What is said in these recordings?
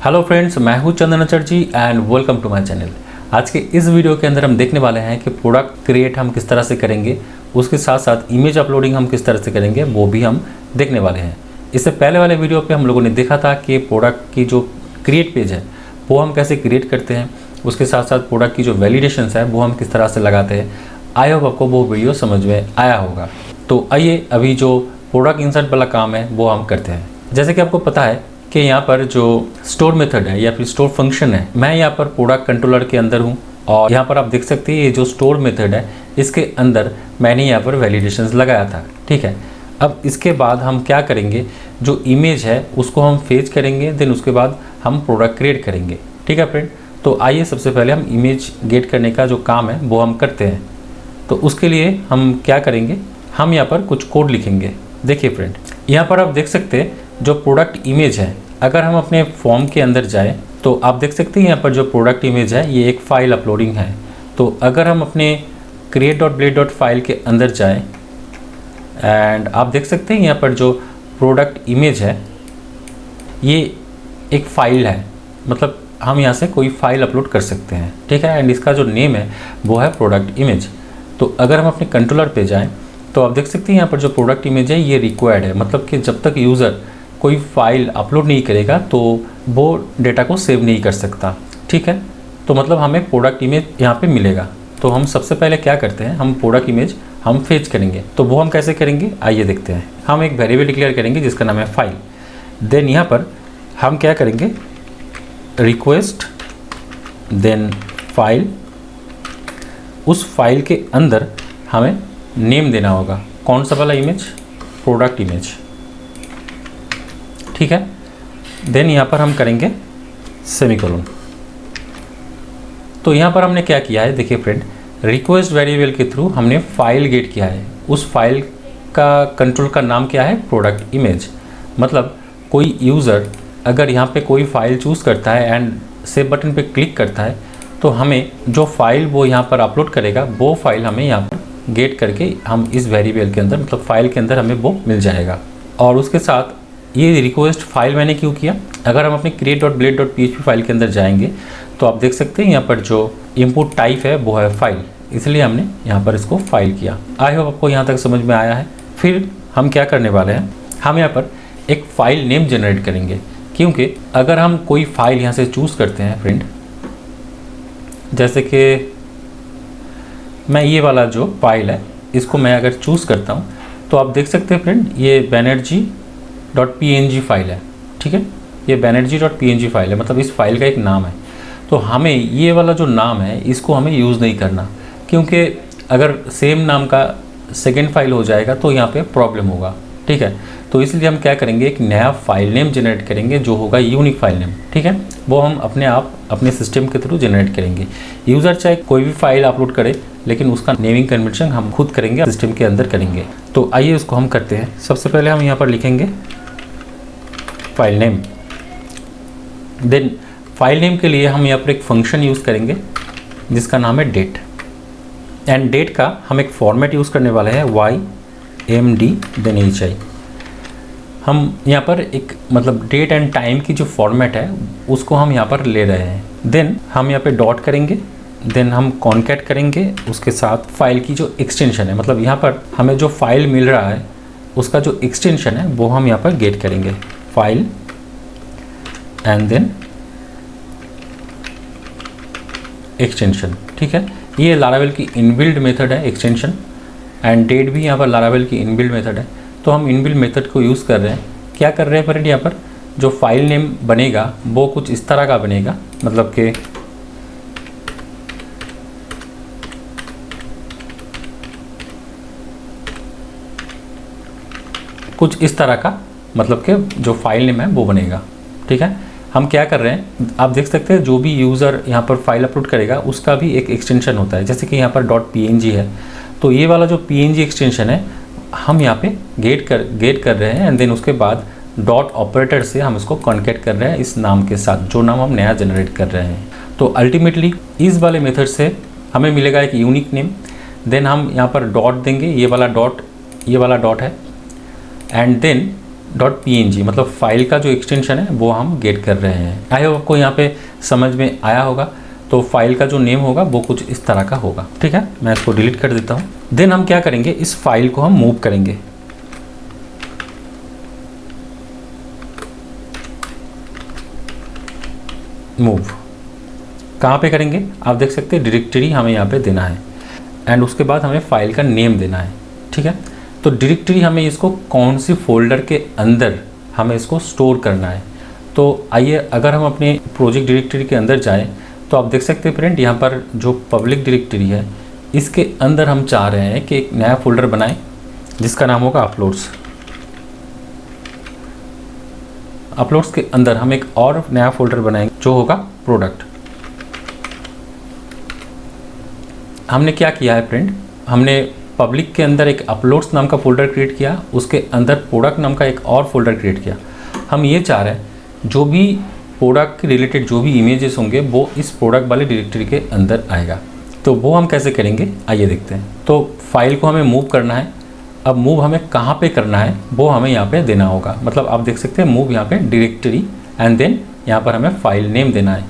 Hello friends, मैं हूं Chandan Chatterjee and welcome to my channel. आज के इस वीडियो के अंदर हम देखने वाले हैं कि प्रोडक्ट क्रिएट हम किस तरह से करेंगे, उसके साथ साथ इमेज अपलोडिंग हम किस तरह से करेंगे वो भी हम देखने वाले हैं। इससे पहले वाले वीडियो पे हम लोगों ने देखा था कि प्रोडक्ट की जो क्रिएट पेज है वो हम कैसे क्रिएट करते हैं, उसके साथ साथ प्रोडक्ट की जो वैलिडेशंस है वो हम किस तरह से लगाते हैं। आई होप आपको वो वीडियो समझ में आया होगा। तो आइए अभी जो प्रोडक्ट इंसर्ट वाला काम है वो हम करते हैं। जैसे कि आपको पता है कि यहाँ पर जो स्टोर मेथड है या फिर स्टोर फंक्शन है, मैं यहाँ पर प्रोडक्ट कंट्रोलर के अंदर हूँ और यहाँ पर आप देख सकते हैं ये जो स्टोर मेथड है इसके अंदर मैंने यहाँ पर वैलिडेशंस लगाया था। ठीक है, अब इसके बाद हम क्या करेंगे, जो इमेज है उसको हम फेच करेंगे, देन उसके बाद हम प्रोडक्ट क्रिएट करेंगे। ठीक है फ्रेंड, तो आइए सबसे पहले हम इमेज गेट करने का जो काम है वो हम करते हैं। तो उसके लिए हम क्या करेंगे, हम यहाँ पर कुछ कोड लिखेंगे। देखिए फ्रेंड, यहाँ पर आप देख सकते हैं जो प्रोडक्ट इमेज है, अगर हम अपने फॉर्म के अंदर जाएं तो आप देख सकते हैं यहाँ पर जो प्रोडक्ट इमेज है ये एक फ़ाइल अपलोडिंग है। तो अगर हम अपने create.blade.file के अंदर जाएं एंड आप देख सकते हैं यहाँ पर जो प्रोडक्ट इमेज है ये एक फ़ाइल है, मतलब हम यहाँ से कोई फ़ाइल अपलोड कर सकते हैं। ठीक है, एंड इसका जो नेम है वो है प्रोडक्ट इमेज। तो अगर हम अपने कंट्रोलर पे जाएं तो आप देख सकते हैं यहाँ पर जो प्रोडक्ट इमेज है ये रिक्वायर्ड है, मतलब कि जब तक यूज़र कोई फाइल अपलोड नहीं करेगा तो वो डेटा को सेव नहीं कर सकता। ठीक है, तो मतलब हमें प्रोडक्ट इमेज यहाँ पे मिलेगा। तो हम सबसे पहले क्या करते हैं, हम प्रोडक्ट इमेज हम फेच करेंगे। तो वो हम कैसे करेंगे आइए देखते हैं। हम एक वेरिएबल डिक्लेयर करेंगे जिसका नाम है फाइल। देन यहाँ पर हम क्या करेंगे, रिक्वेस्ट देन फाइल, उस फाइल के अंदर हमें नेम देना होगा। कौन सा वाला इमेज, प्रोडक्ट इमेज। ठीक है, देन यहाँ पर हम करेंगे सेमीकोलन। तो यहाँ पर हमने क्या किया है, देखिए फ्रेंड, रिक्वेस्ट वेरिएबल के थ्रू हमने फाइल गेट किया है। उस फाइल का कंट्रोल का नाम क्या है, प्रोडक्ट इमेज। मतलब कोई यूज़र अगर यहाँ पे कोई फाइल चूज़ करता है एंड सेव बटन पे क्लिक करता है तो हमें जो फाइल वो यहाँ पर अपलोड करेगा वो फाइल हमें यहाँ पर गेट करके हम इस वेरिएबल के अंदर, मतलब फाइल के अंदर हमें वो मिल जाएगा। और उसके साथ ये रिक्वेस्ट फाइल मैंने क्यों किया, अगर हम अपने create.blade.php फाइल के अंदर जाएंगे तो आप देख सकते हैं यहाँ पर जो इनपुट टाइप है वो है फाइल, इसलिए हमने यहाँ पर इसको फाइल किया। आई होप आपको यहाँ तक समझ में आया है। फिर हम क्या करने वाले हैं, हम यहाँ पर एक फ़ाइल नेम जनरेट करेंगे, क्योंकि अगर हम कोई फाइल यहाँ से चूज़ करते हैं फ्रेंड, जैसे कि मैं ये वाला जो फाइल है इसको मैं अगर चूज़ करता हूँ तो आप देख सकते हैं फ्रेंड ये banerjee.png फाइल है। ठीक है, ये banerjee.png फाइल है, मतलब इस फाइल का एक नाम है। तो हमें ये वाला जो नाम है इसको हमें यूज़ नहीं करना, क्योंकि अगर सेम नाम का सेकेंड फाइल हो जाएगा तो यहाँ पे प्रॉब्लम होगा। ठीक है, तो इसलिए हम क्या करेंगे, एक नया फाइल नेम जनरेट करेंगे जो होगा यूनिक फाइल नेम। ठीक है, वो हम अपने आप अपने सिस्टम के थ्रू जनरेट करेंगे। यूज़र चाहे कोई भी फाइल अपलोड करे लेकिन उसका नेमिंग कन्वेंशन हम खुद करेंगे, सिस्टम के अंदर करेंगे। तो आइए उसको हम करते हैं। सबसे पहले हम यहाँ पर लिखेंगे file name. Then file name के लिए हम यहाँ पर एक फंक्शन यूज़ करेंगे जिसका नाम है डेट। एंड डेट का हम एक फॉर्मेट यूज़ करने वाले हैं YMD देन HI। हम यहाँ पर एक मतलब डेट एंड टाइम की जो फॉर्मेट है उसको हम यहाँ पर ले रहे हैं। देन हम यहाँ पे डॉट करेंगे, देन हम कॉन्कैट करेंगे उसके साथ फाइल की जो एक्सटेंशन है, मतलब यहाँ पर हमें जो फाइल मिल रहा है उसका जो एक्सटेंशन है वो हम यहाँ पर गेट करेंगे, फाइल एंड देन एक्सटेंशन। ठीक है, ये लारावेल की इनबिल्ड मेथड है एक्सटेंशन, एंड डेट भी यहाँ पर लारावेल की इनबिल्ड मेथड है। तो हम इनबिल्ड मेथड को यूज़ कर रहे हैं। क्या कर रहे हैं फ्रेंड, यहाँ पर जो फाइल नेम बनेगा वो कुछ इस तरह का बनेगा, मतलब कि कुछ इस तरह का, मतलब कि जो फाइल नेम है वो बनेगा। ठीक है, हम क्या कर रहे हैं, आप देख सकते हैं जो भी यूज़र यहाँ पर फाइल अपलोड करेगा उसका भी एक एक्सटेंशन होता है। जैसे कि यहाँ पर .png है, तो ये वाला जो png एक्सटेंशन है हम यहाँ पे गेट कर रहे हैं एंड देन उसके बाद डॉट ऑपरेटर से हम इसको कॉन्कैट कर रहे हैं इस नाम के साथ, जो नाम हम नया जनरेट कर रहे हैं। तो अल्टीमेटली इस वाले मेथड से हमें मिलेगा एक यूनिक नेम। देन हम यहाँ पर डॉट देंगे, ये वाला डॉट है, एंड देन .png मतलब फाइल का जो एक्सटेंशन है वो हम गेट कर रहे हैं। आई होप आपको यहाँ पे समझ में आया होगा। तो फाइल का जो नेम होगा वो कुछ इस तरह का होगा, ठीक है। मैं इसको डिलीट कर देता हूँ। देन हम क्या करेंगे, इस फाइल को हम मूव करेंगे। मूव कहाँ पे करेंगे, आप देख सकते हैं डायरेक्टरी हमें यहाँ पे देना है एंड उसके बाद हमें फाइल का नेम देना है, ठीक है। तो डायरेक्टरी हमें इसको कौन सी फोल्डर के अंदर हमें इसको स्टोर करना है। तो आइए अगर हम अपने प्रोजेक्ट डायरेक्टरी के अंदर जाएं तो आप देख सकते हैं फ्रेंड, यहाँ पर जो पब्लिक डायरेक्टरी है इसके अंदर हम चाह रहे हैं कि एक नया फोल्डर बनाएं जिसका नाम होगा अपलोड्स। अपलोड्स के अंदर हम एक और नया फोल्डर बनाएंगे जो होगा प्रोडक्ट। हमने क्या किया है फ्रेंड, हमने पब्लिक के अंदर एक अपलोड्स नाम का फोल्डर क्रिएट किया, उसके अंदर प्रोडक्ट नाम का एक और फोल्डर क्रिएट किया। हम ये चाह रहे हैं जो भी प्रोडक्ट के रिलेटेड जो भी इमेजेस होंगे वो इस प्रोडक्ट वाले डायरेक्टरी के अंदर आएगा। तो वो हम कैसे करेंगे आइए देखते हैं। तो फाइल को हमें मूव करना है। अब मूव हमें कहाँ पे करना है वो हमें यहाँ पे देना होगा। मतलब आप देख सकते हैं मूव यहाँ पे डायरेक्टरी एंड देन यहाँ पर हमें फाइल नेम देना है।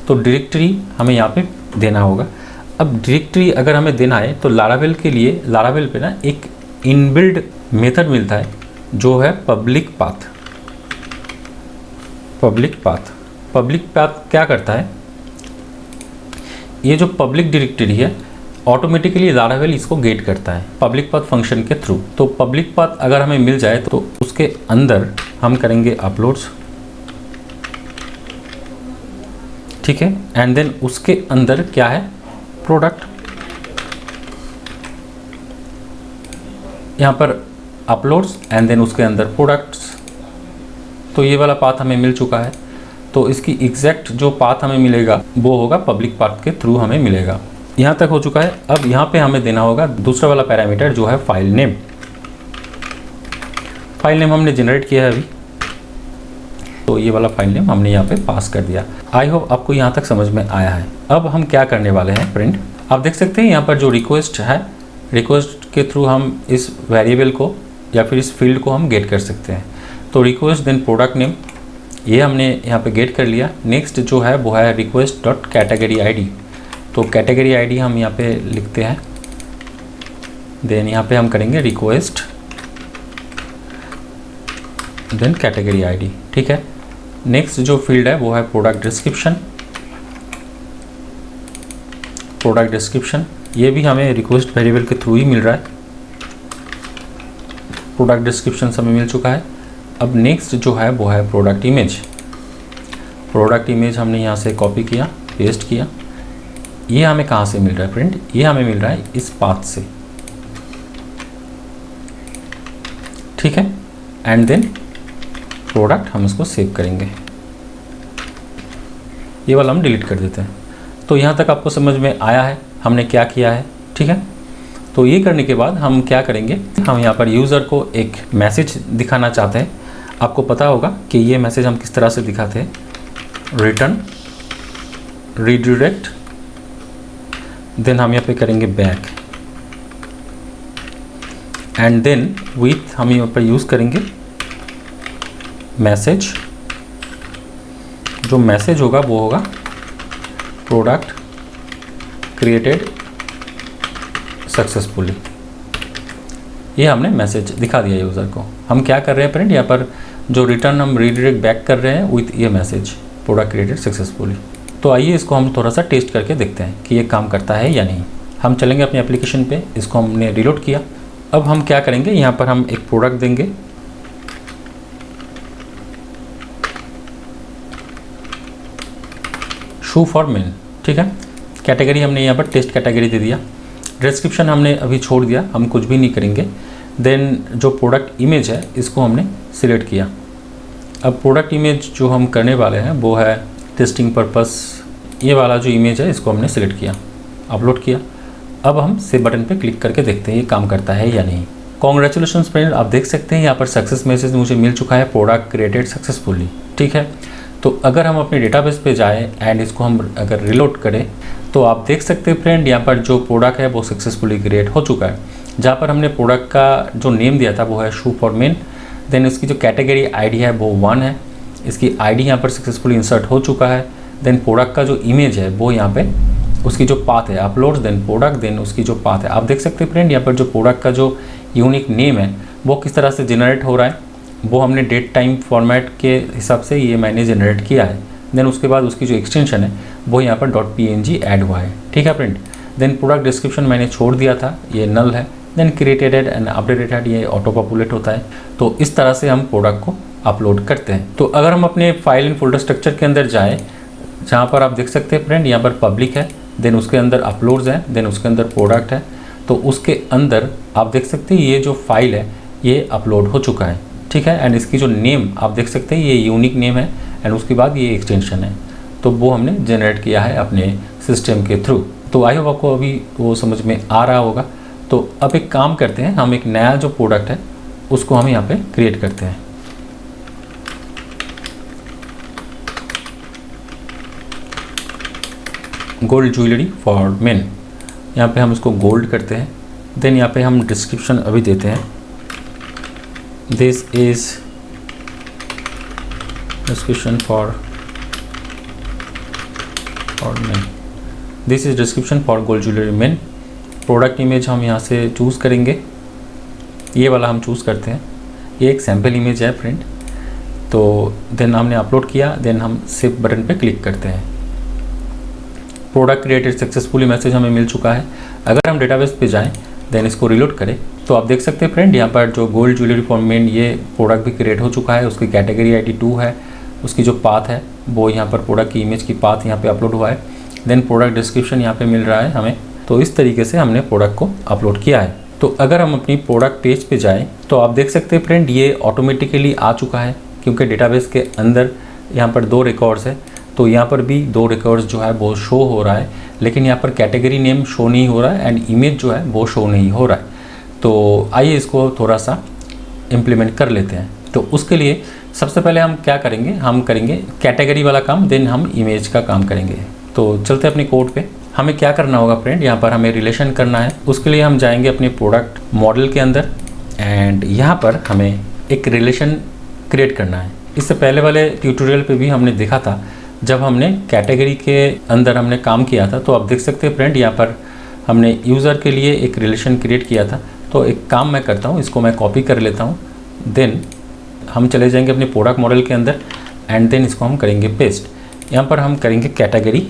तो डायरेक्टरी हमें यहाँ पे देना होगा। अब डायरेक्टरी अगर हमें देना है तो लारावेल के लिए, लारावेल पे ना एक इनबिल्ड मेथड मिलता है जो है पब्लिक पाथ। पब्लिक पाथ क्या करता है, ये जो पब्लिक डायरेक्टरी है ऑटोमेटिकली लारावेल इसको गेट करता है पब्लिक पाथ फंक्शन के थ्रू। तो पब्लिक पाथ अगर हमें मिल जाए तो उसके अंदर हम करेंगे अपलोड्स, ठीक है। एंड देन उसके अंदर क्या है, प्रोडक्ट। यहाँ पर अपलोड्स एंड देन उसके अंदर प्रोडक्ट्स। तो ये वाला पाथ हमें मिल चुका है। तो इसकी एग्जैक्ट जो पाथ हमें मिलेगा वो होगा पब्लिक पाथ के थ्रू हमें मिलेगा। यहाँ तक हो चुका है। अब यहाँ पे हमें देना होगा दूसरा वाला पैरामीटर जो है फाइल नेम। फाइल नेम हमने जनरेट किया है अभी, तो ये वाला फाइल नेम हमने यहाँ पे पास कर दिया। आई होप आपको यहाँ तक समझ में आया है। अब हम क्या करने वाले हैं फ्रेंड, आप देख सकते हैं यहाँ पर जो रिक्वेस्ट है, रिक्वेस्ट के थ्रू हम इस वेरिएबल को या फिर इस फील्ड को हम गेट कर सकते हैं। तो रिक्वेस्ट देन प्रोडक्ट नेम ये हमने यहाँ पे गेट कर लिया। नेक्स्ट जो है वो है request dot category I D. तो कैटेगरी आईडी हम यहाँ पे लिखते हैं। देन यहाँ पे हम करेंगे रिक्वेस्ट देन कैटेगरी आईडी, ठीक है। नेक्स्ट जो फील्ड है वो है प्रोडक्ट डिस्क्रिप्शन। प्रोडक्ट डिस्क्रिप्शन ये भी हमें रिक्वेस्ट वेरिएबल के थ्रू ही मिल रहा है। प्रोडक्ट डिस्क्रिप्शन हमें मिल चुका है। अब नेक्स्ट जो है वो है प्रोडक्ट इमेज। प्रोडक्ट इमेज हमने यहाँ से कॉपी किया, पेस्ट किया। ये हमें कहाँ से मिल रहा है फ्रेंड, ये हमें मिल रहा है इस पाथ से, ठीक है। एंड देन प्रोडक्ट हम इसको सेव करेंगे। ये वाला हम डिलीट कर देते हैं। तो यहाँ तक आपको समझ में आया है हमने क्या किया है, ठीक है। तो ये करने के बाद हम क्या करेंगे, हम यहाँ पर यूज़र को एक मैसेज दिखाना चाहते हैं। आपको पता होगा कि ये मैसेज हम किस तरह से दिखाते हैं, रिटर्न रीडायरेक्ट, देन हम यहाँ पे करेंगे बैक एंड देन विथ हम यहाँ पर यूज़ करेंगे मैसेज। जो मैसेज होगा वो होगा प्रोडक्ट क्रिएटेड सक्सेसफुली। ये हमने मैसेज दिखा दिया यूज़र को। हम क्या कर रहे हैं फ्रेंड, यहाँ पर जो रिटर्न हम रीडायरेक्ट बैक कर रहे हैं विथ ये मैसेज प्रोडक्ट क्रिएटेड सक्सेसफुली। तो आइए इसको हम थोड़ा सा टेस्ट करके देखते हैं कि ये काम करता है या नहीं। हम चलेंगे अपनी एप्लीकेशन पे, इसको हमने रीलोड किया। अब हम क्या करेंगे, यहाँ पर हम एक प्रोडक्ट देंगे, शू फॉर मेन, ठीक है। कैटेगरी हमने यहाँ पर टेस्ट कैटेगरी दे दिया। डिस्क्रिप्शन हमने अभी छोड़ दिया, हम कुछ भी नहीं करेंगे। देन जो प्रोडक्ट इमेज है इसको हमने सिलेक्ट किया। अब प्रोडक्ट इमेज जो हम करने वाले हैं वो है टेस्टिंग पर्पस। ये वाला जो इमेज है इसको हमने सिलेक्ट किया, अपलोड किया। अब हम सेव बटन पे क्लिक करके देखते हैं ये काम करता है या नहीं। कॉन्ग्रेचुलेशंस फ्रेंड, आप देख सकते हैं यहाँ पर सक्सेस मैसेज मुझे मिल चुका है, प्रोडक्ट क्रिएटेड सक्सेसफुली, ठीक है। तो अगर हम अपने डेटाबेस पे जाएं एंड इसको हम अगर रिलोड करें तो आप देख सकते हैं फ्रेंड यहाँ पर जो प्रोडक्ट है वो सक्सेसफुली क्रिएट हो चुका है। जहाँ पर हमने प्रोडक्ट का जो नेम दिया था वो है शू फॉर मेन। देन उसकी जो कैटेगरी आईडी है वो 1 है, इसकी आईडी यहाँ पर सक्सेसफुली इंसर्ट हो चुका है। देन प्रोडक्ट का जो इमेज है वो यहाँ पे उसकी जो पाथ है अपलोड, देन प्रोडक्ट, देन उसकी जो पाथ है। आप देख सकते हैं फ्रेंड यहाँ पर जो प्रोडक्ट का जो यूनिक नेम है वो किस तरह से जनरेट हो रहा है, वो हमने डेट टाइम फॉर्मेट के हिसाब से ये मैंने जनरेट किया है। देन उसके बाद उसकी जो एक्सटेंशन है वो यहाँ पर .png ऐड हुआ है, ठीक है फ्रेंड। देन प्रोडक्ट डिस्क्रिप्शन मैंने छोड़ दिया था, ये नल है। देन क्रिएटेड एंड अपडेटेड ये ऑटो पॉपुलेट होता है। तो इस तरह से हम प्रोडक्ट को अपलोड करते हैं। तो अगर हम अपने फाइल एंड फोल्डर स्ट्रक्चर के अंदर जाएँ, जहाँ पर आप देख सकते हैं फ्रेंड यहाँ पर पब्लिक है, देन उसके अंदर अपलोड्स हैं, देन उसके अंदर प्रोडक्ट है। तो उसके अंदर आप देख सकते हैं ये जो फाइल है ये अपलोड हो चुका है, ठीक है। एंड इसकी जो नेम आप देख सकते हैं ये यूनिक नेम है, एंड उसके बाद ये एक्सटेंशन है। तो वो हमने जनरेट किया है अपने सिस्टम के थ्रू। तो आई होप आपको अभी वो समझ में आ रहा होगा। तो अब एक काम करते हैं, हम एक नया जो प्रोडक्ट है उसको हम यहाँ पे क्रिएट करते हैं। गोल्ड ज्वेलरी फॉर मेन, यहाँ पे हम इसको गोल्ड करते हैं। देन यहाँ पे हम डिस्क्रिप्शन अभी देते हैं, this is description for main, this is description for gold jewellery main. Product image हम यहाँ से चूज़ करेंगे, ये वाला हम चूज़ करते हैं। ये एक सैम्पल इमेज है फ्रेंड। तो देन हमने अपलोड किया, देन हम सेव बटन पे क्लिक करते हैं। प्रोडक्ट क्रिएटेड सक्सेसफुली मैसेज हमें मिल चुका है। अगर हम डेटाबेस पे जाएं, देन इसको रिलोड करें, तो आप देख सकते हैं फ्रेंड यहाँ पर जो गोल्ड ज्वेलरी फॉर मेन ये प्रोडक्ट भी क्रिएट हो चुका है। उसकी कैटेगरी आईडी 2 है, उसकी जो पाथ है वो यहाँ पर प्रोडक्ट की इमेज की पाथ यहाँ पे अपलोड हुआ है। देन प्रोडक्ट डिस्क्रिप्शन यहाँ पे मिल रहा है हमें। तो इस तरीके से हमने प्रोडक्ट को अपलोड किया है। तो अगर हम अपनी प्रोडक्ट पेज पे जाएं, तो आप देख सकते हैं फ्रेंड ये ऑटोमेटिकली आ चुका है, क्योंकि डेटाबेस के अंदर यहाँ पर 2 रिकॉर्ड्स है। तो यहाँ पर भी 2 रिकॉर्ड्स जो है वो शो हो रहा है, लेकिन यहाँ पर कैटेगरी नेम शो नहीं हो रहा है एंड इमेज जो है वो शो नहीं हो रहा है। तो आइए इसको थोड़ा सा इम्प्लीमेंट कर लेते हैं। तो उसके लिए सबसे पहले हम क्या करेंगे, हम करेंगे कैटेगरी वाला काम, देन हम इमेज का काम करेंगे। तो चलते हैं अपने कोड पे। हमें क्या करना होगा फ्रेंड, यहाँ पर हमें रिलेशन करना है। उसके लिए हम जाएंगे अपने प्रोडक्ट मॉडल के अंदर, एंड यहाँ पर हमें एक रिलेशन क्रिएट करना है। इससे पहले वाले ट्यूटोरियल पे भी हमने देखा था, जब हमने कैटेगरी के अंदर हमने काम किया था। तो आप देख सकते हैं फ्रेंड यहाँ पर हमने यूज़र के लिए एक रिलेशन क्रिएट किया था। तो एक काम मैं करता हूँ, इसको मैं कॉपी कर लेता हूँ। देन हम चले जाएंगे अपने प्रोडक्ट मॉडल के अंदर, एंड देन इसको हम करेंगे पेस्ट। यहाँ पर हम करेंगे कैटेगरी,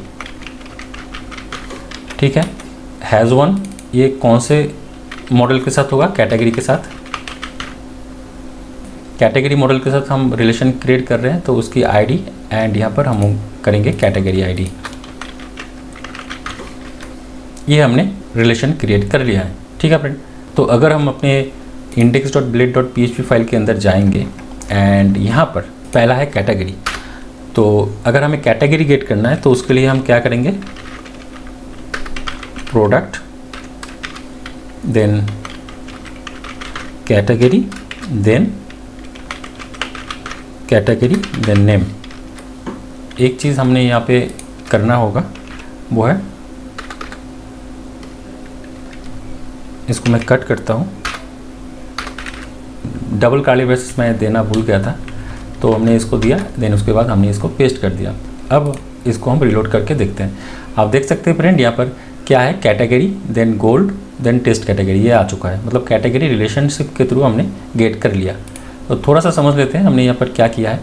ठीक है। हैज़ वन, ये कौन से मॉडल के साथ होगा, कैटेगरी के साथ। कैटेगरी मॉडल के साथ हम रिलेशन क्रिएट कर रहे हैं, तो उसकी आईडी, एंड यहाँ पर हम करेंगे कैटेगरी आईडी। ये हमने रिलेशन क्रिएट कर लिया है, ठीक है फ्रेंड। तो अगर हम अपने index.blade.php फाइल के अंदर जाएंगे, एंड यहाँ पर पहला है कैटेगरी। तो अगर हमें कैटेगरी गेट करना है, तो उसके लिए हम क्या करेंगे, product, then category, then category, then name. एक चीज़ हमने यहाँ पे करना होगा, वो है, इसको मैं कट करता हूँ, डबल कर्ली ब्रेसेस मैं देना भूल गया था, तो हमने इसको दिया, देन उसके बाद हमने इसको पेस्ट कर दिया। अब इसको हम रिलोड करके देखते हैं। आप देख सकते हैं फ्रेंड यहाँ पर क्या है, category, then gold, then test category, ये आ चुका है। मतलब कैटेगरी रिलेशनशिप के थ्रू हमने गेट कर लिया। तो थोड़ा सा समझ लेते हैं हमने यहाँ पर क्या किया है।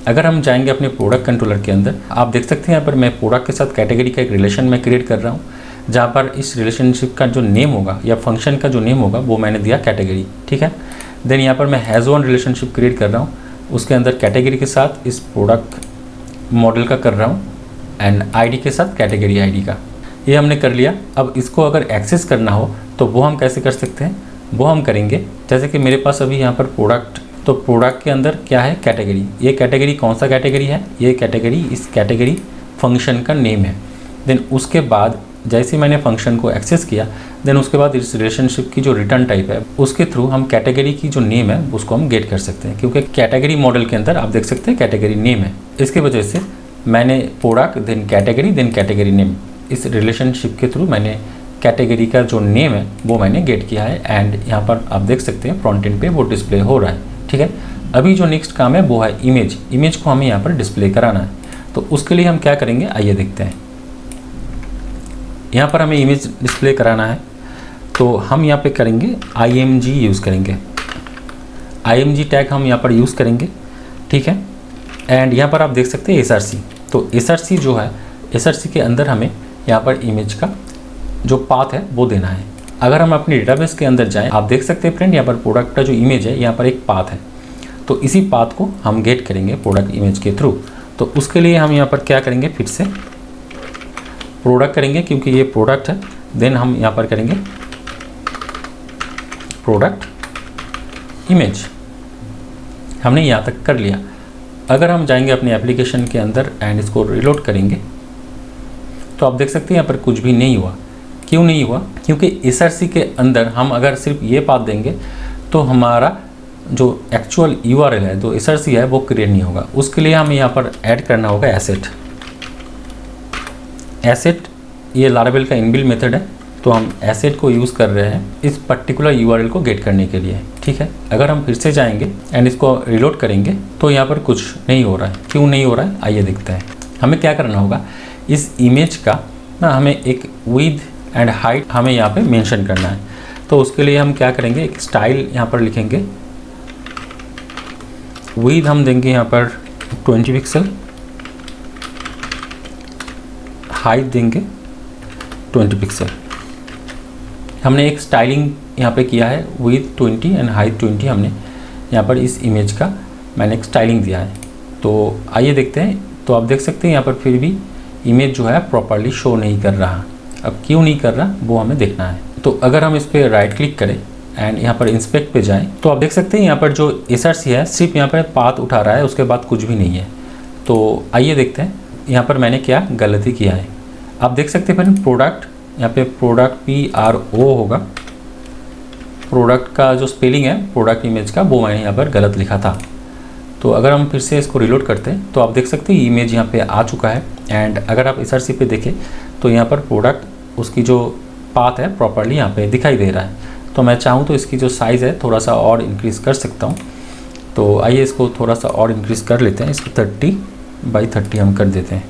अगर हम जाएंगे अपने प्रोडक्ट कंट्रोलर के अंदर, आप देख सकते हैं यहाँ पर मैं प्रोडक्ट के साथ कैटेगरी का एक रिलेशन मैं क्रिएट कर रहा हूँ, जहाँ पर इस रिलेशनशिप का जो नेम होगा या फंक्शन का जो नेम होगा वो मैंने दिया कैटेगरी, ठीक है। देन यहाँ पर मैं हैज़ वन रिलेशनशिप क्रिएट कर रहा हूँ, उसके अंदर कैटेगरी के साथ इस प्रोडक्ट मॉडल का कर रहा हूँ, एंड आईडी के साथ कैटेगरी आईडी का, ये हमने कर लिया। अब इसको अगर एक्सेस करना हो तो वो हम कैसे कर सकते हैं, वो हम करेंगे, जैसे कि मेरे पास अभी यहाँ पर प्रोडक्ट, तो प्रोडक्ट के अंदर क्या है, कैटेगरी। ये कैटेगरी कौन सा कैटेगरी है, ये कैटेगरी इस कैटेगरी फंक्शन का नेम है। देन उसके बाद जैसे मैंने फंक्शन को एक्सेस किया, देन उसके बाद इस रिलेशनशिप की जो रिटर्न टाइप है उसके थ्रू हम कैटेगरी की जो नेम है उसको हम गेट कर सकते हैं, क्योंकि कैटेगरी मॉडल के अंदर आप देख सकते हैं कैटेगरी नेम है। इसके वजह से मैंने प्रोडक्ट, देन कैटेगरी नेम, इस रिलेशनशिप के थ्रू मैंने कैटेगरी का जो नेम है वो मैंने गेट किया है, एंड यहाँ पर आप देख सकते हैं फ्रंट एंड पे वो डिस्प्ले हो रहा है, ठीक है। अभी जो नेक्स्ट काम है वो है इमेज को हमें यहाँ पर डिस्प्ले कराना है। तो उसके लिए हम क्या करेंगे, आइए देखते हैं। यहाँ पर हमें इमेज डिस्प्ले कराना है तो हम यहाँ पे करेंगे img यूज़ करेंगे। img टैग हम यहाँ पर यूज़ करेंगे, ठीक है। एंड यहाँ पर आप देख सकते हैं src। तो src जो है, src के अंदर हमें यहाँ पर इमेज का जो पाथ है वो देना है। अगर हम अपने डेटाबेस के अंदर जाएं, आप देख सकते हैं फ्रेंड, यहाँ पर प्रोडक्ट का जो इमेज है यहाँ पर एक पाथ है। तो इसी पाथ को हम गेट करेंगे प्रोडक्ट इमेज के थ्रू। तो उसके लिए हम यहाँ पर क्या करेंगे, फिर से प्रोडक्ट करेंगे क्योंकि ये प्रोडक्ट है। देन हम यहाँ पर करेंगे प्रोडक्ट इमेज। हमने यहाँ तक कर लिया। अगर हम जाएंगे अपने एप्लीकेशन के अंदर एंड इसको रिलोड करेंगे तो आप देख सकते हैं यहाँ पर कुछ भी नहीं हुआ। क्यों नहीं हुआ? क्योंकि src के अंदर हम अगर सिर्फ ये पाथ देंगे तो हमारा जो एक्चुअल URL है, जो src है, वो क्रिएट नहीं होगा। उसके लिए हमें यहाँ पर ऐड करना होगा एसेट। ये लारावेल का इनबिल्ट मेथड है, तो हम एसेट को यूज़ कर रहे हैं इस पर्टिकुलर URL को गेट करने के लिए, ठीक है। अगर हम फिर से जाएंगे एंड इसको रिलोड करेंगे तो यहाँ पर कुछ नहीं हो रहा है। क्यों नहीं हो रहा है, आइए देखते हैं। हमें क्या करना होगा, इस इमेज का ना हमें एक विड्थ एंड हाइट हमें यहाँ पे मेंशन करना है। तो उसके लिए हम क्या करेंगे, एक स्टाइल यहाँ पर लिखेंगे। विड्थ हम देंगे यहाँ पर 20 पिक्सल, हाइट देंगे 20 पिक्सल। हमने एक स्टाइलिंग यहाँ पे किया है, विड्थ 20 एंड हाइट 20 हमने यहाँ पर इस इमेज का मैंने एक स्टाइलिंग दिया है। तो आइए देखते हैं। तो आप देख सकते हैं यहाँ पर फिर भी इमेज जो है प्रॉपर्ली शो नहीं कर रहा। अब क्यों नहीं कर रहा वो हमें देखना है। तो अगर हम इस पर राइट क्लिक करें एंड यहाँ पर इंस्पेक्ट पे जाएं तो आप देख सकते हैं यहाँ पर जो src है सिर्फ यहाँ पर पाथ उठा रहा है, उसके बाद कुछ भी नहीं है। तो आइए देखते हैं यहाँ पर मैंने क्या गलती किया है। आप देख सकते हैं फिर प्रोडक्ट, यहाँ पे प्रोडक्ट PRO होगा। प्रोडक्ट का जो स्पेलिंग है प्रोडक्ट इमेज का वो मैंने यहाँ पर गलत लिखा था। तो अगर हम फिर से इसको रिलोड करते हैं तो आप देख सकते हैं इमेज यहाँ पे आ चुका है। एंड अगर आप src पे देखें तो यहाँ पर प्रोडक्ट उसकी जो पाथ है प्रॉपर्ली यहाँ पे दिखाई दे रहा है। तो मैं चाहूँ तो इसकी जो साइज़ है थोड़ा सा और इंक्रीज़ कर सकता हूँ। तो आइए इसको थोड़ा सा और इंक्रीज़ कर लेते हैं। इसको 30x30 हम कर देते हैं।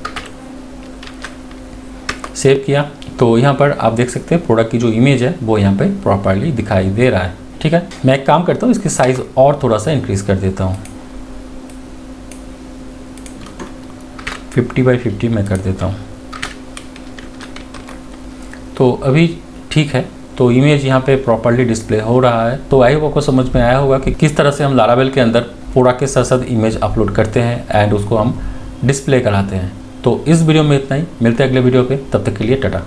सेव किया तो यहाँ पर आप देख सकते हैं प्रोडक्ट की जो इमेज है वो यहाँ पे प्रॉपर्ली दिखाई दे रहा है, ठीक है। मैं एक काम करता हूँ, इसकी साइज़ और थोड़ा सा इंक्रीज़ कर देता हूँ। 50x50 मैं कर देता हूँ। तो अभी ठीक है। तो इमेज यहाँ पे प्रॉपर्ली डिस्प्ले हो रहा है। तो आई होप आपको समझ में आया होगा कि किस तरह से हम लारावेल के अंदर प्रोडक्ट के साथ साथ इमेज अपलोड करते हैं एंड उसको हम डिस्प्ले कराते हैं। तो इस वीडियो में इतना ही। मिलते हैं अगले वीडियो पे, तब तक के लिए टाटा।